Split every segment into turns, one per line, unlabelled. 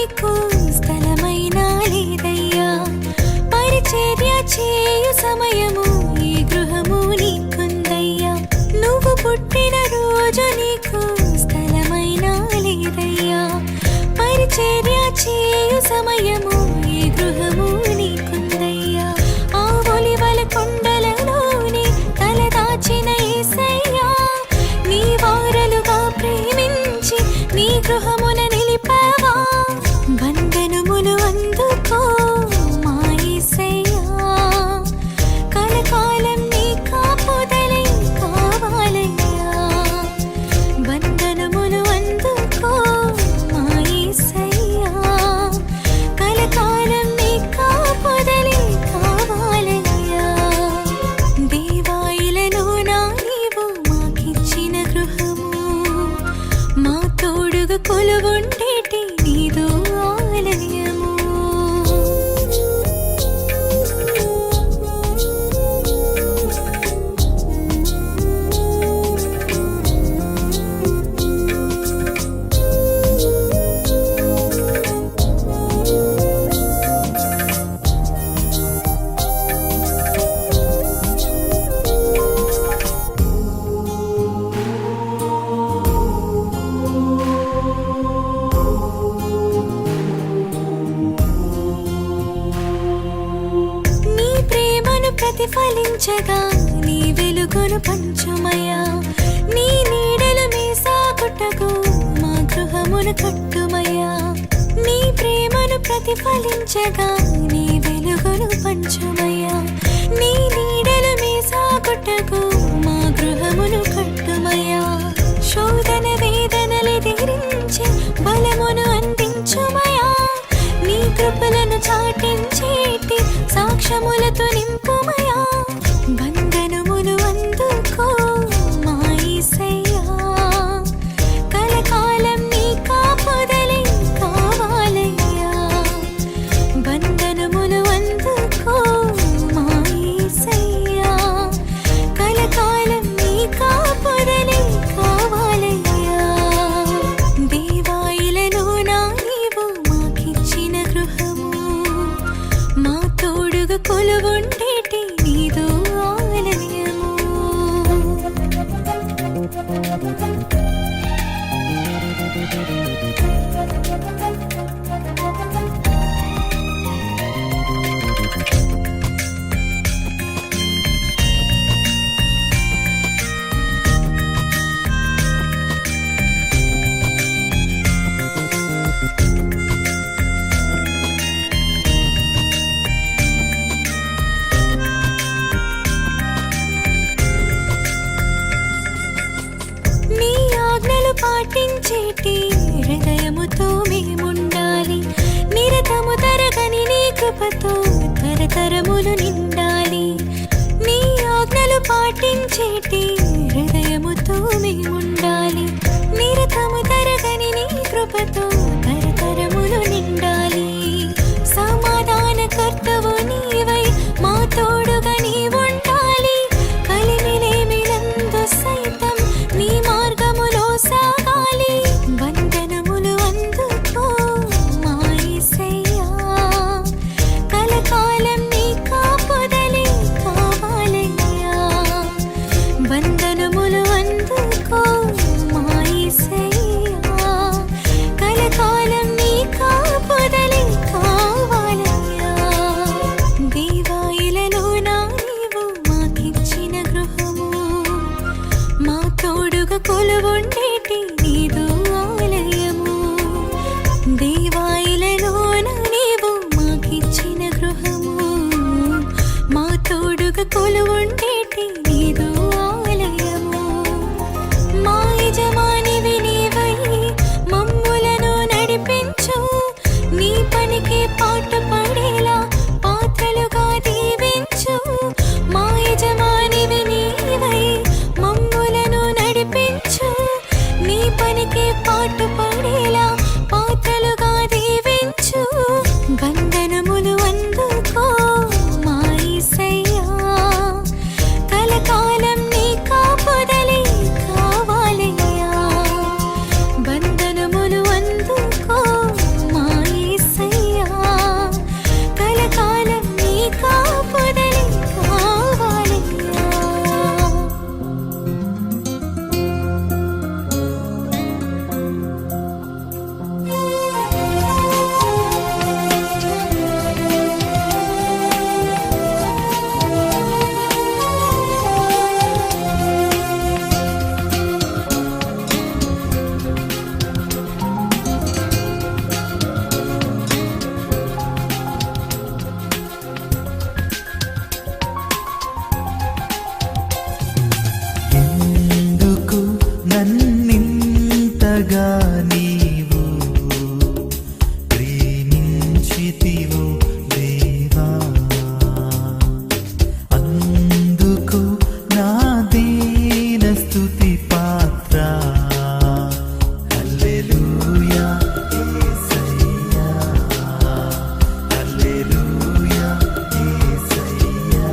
నీకు స్థలమైనా లేదయ్యా. పరిచర్య చేయు సమయము ఈ గృహము నీకుందయ్యా. నువ్వు పుట్టిన రోజు నీకు స్థలమైనా లేదయ్యా. పరిచర్య చేయు సమయము ఈ గృహము నీకుందయ్యా. ఆ ఒలివల కొండలలోని తలదాచిన యేసయ్యా, నీ వారలుగా ప్రేమించి నీ గృహమున నిలిపావా. వందనములు అందుకో మా యేసయ్యా, కలకాలం నీ కాపుదలే కావాలయ్యా. వందనములు అందుకో మా యేసయ్యా, కలకాలం నీ కాపుదలే కావాలయ్యా. దేవా ఇలలోనా నీవు మాకిచ్చిన గృహము, మా తోడుగా కొలువుండేటి నీదో ఆలయము. నీ ప్రేమను ప్రతిఫలించగా నీ వెలుగును పంచుమయ్యా. నీ నీడలు మీసాకుటకు మా గృహమును కట్టుమయ్యా. నీ ప్రేమను ప్రతిఫలించగా నీ వెలుగును పంచుమయ్యా. నీ నీడలు మీసాకుటకు మా గృహమును కట్టుమయ్యా. శోధన వేదనలెదిరించి బలమును అందించుమయ్యా. నీ కృపలను చాటించేటి సాక్ష్యములతో నింపుమయ్యా. వందనములు అందుకో మా యేసయ్యా, కలకాలం నీ కాపుదలే కావాలయ్యా. వందనములు అందుకో మా యేసయ్యా, కలకాలం నీ కాపుదలే కావాలయ్యా. దేవా ఇలలోనా నీవు మాకిచ్చిన గృహము, మా తోడుగా కొలువుండేటి నీదో ఆలయము. నీ ఆజ్ఞలు పాటించేటి హృదయముతో మేముండాలి. నిరతము తరగని నీ కృపతో తరతరములు నిండాలి. నీ ఆజ్ఞలు పాటించేటి హృదయముతో మేముండాలి. నిరతము తరగని నీ కృపతో తరతరములు నిండాలి. సమాధానకర్తవు నీవై మా తోడుగా నీవుండాలి. కలిమిలేమిలందు సైతం నీ మార్గములో సాగాలి. వందనములు అందుకో మా యేసయ్యా, కలకాలం నీ కాపుదలే కావాలయ్యా. వందనములు అందుకో మా యేసయ్యా, కలకాలం నీ కాపుదలే కావాలయ్యా. దేవా ఇలలోనా నీవు మాకిచ్చిన గృహము, మా తోడుగా కొలువుండేటి నీదో ఆలయము. దేవా ఇలలోన నీవు మాకిచ్చిన గృహము, మా తోడుగా కొలువుండేటి నీదో ఆలయము. మా యజమానివి నీవై మమ్ములను నడిపించు. నీ పనికి పాటు పడేలా పాత్రలుగా దీవించు. మా యజమానివి నీవై మమ్ములను నడిపించు. నీ పనికి పాటు పడేలా పాత్రలుగా దీవించు. వందనములు అందుకో మా యేసయ్యా, కలకాలం నీ కాపుదలే కావాలయ్యా. వందనములు అందుకో మా
నన్నింతగా నీవు ప్రేమించితివో దేవా, అందుకు నా దీన స్తుతి పాత్ర. హల్లెలూయా యేసయ్యా, హల్లెలూయా యేసయ్యా.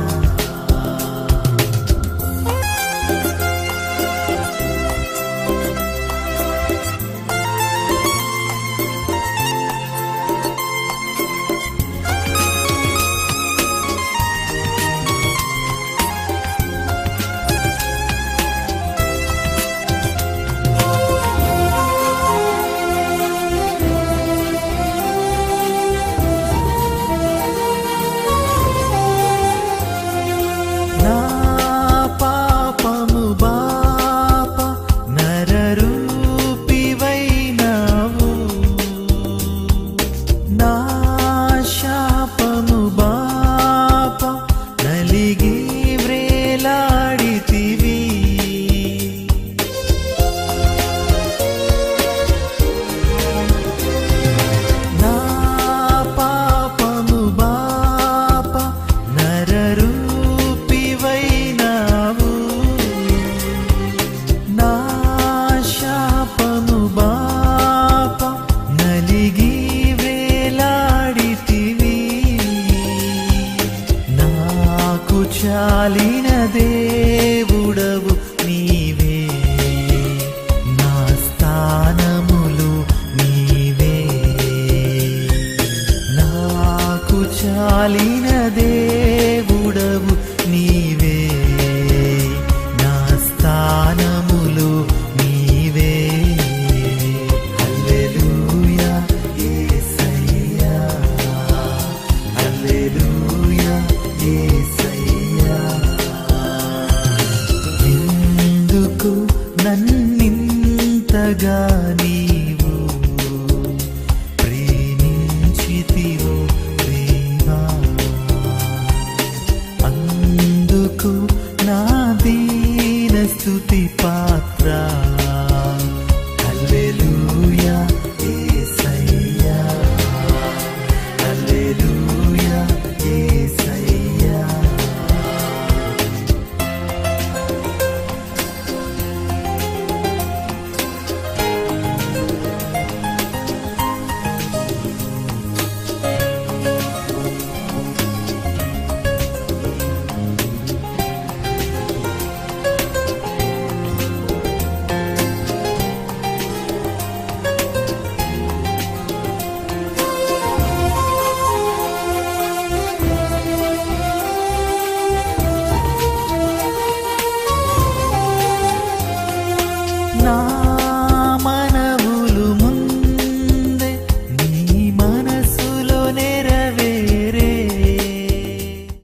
నా పాపము బాప నరరూపివైనావు, నా శాపము బాప నలిగి వ్రేలాడితివి. నా పాపము బాప నరరూపివైనావు, నా శాపము బాప నలిగి వేలాడితివి. నాకు చాలిన దేవుడవు నీవే, నా స్థానములు నీవే. నాకు చాలిన దేవుడవు నీవే, నా స్థానములు నీవే. హల్లెలూయా యేసయ్యా, హల్లెలూయా యేసయ్యా. ఎందుకు నన్నింతగా నీవు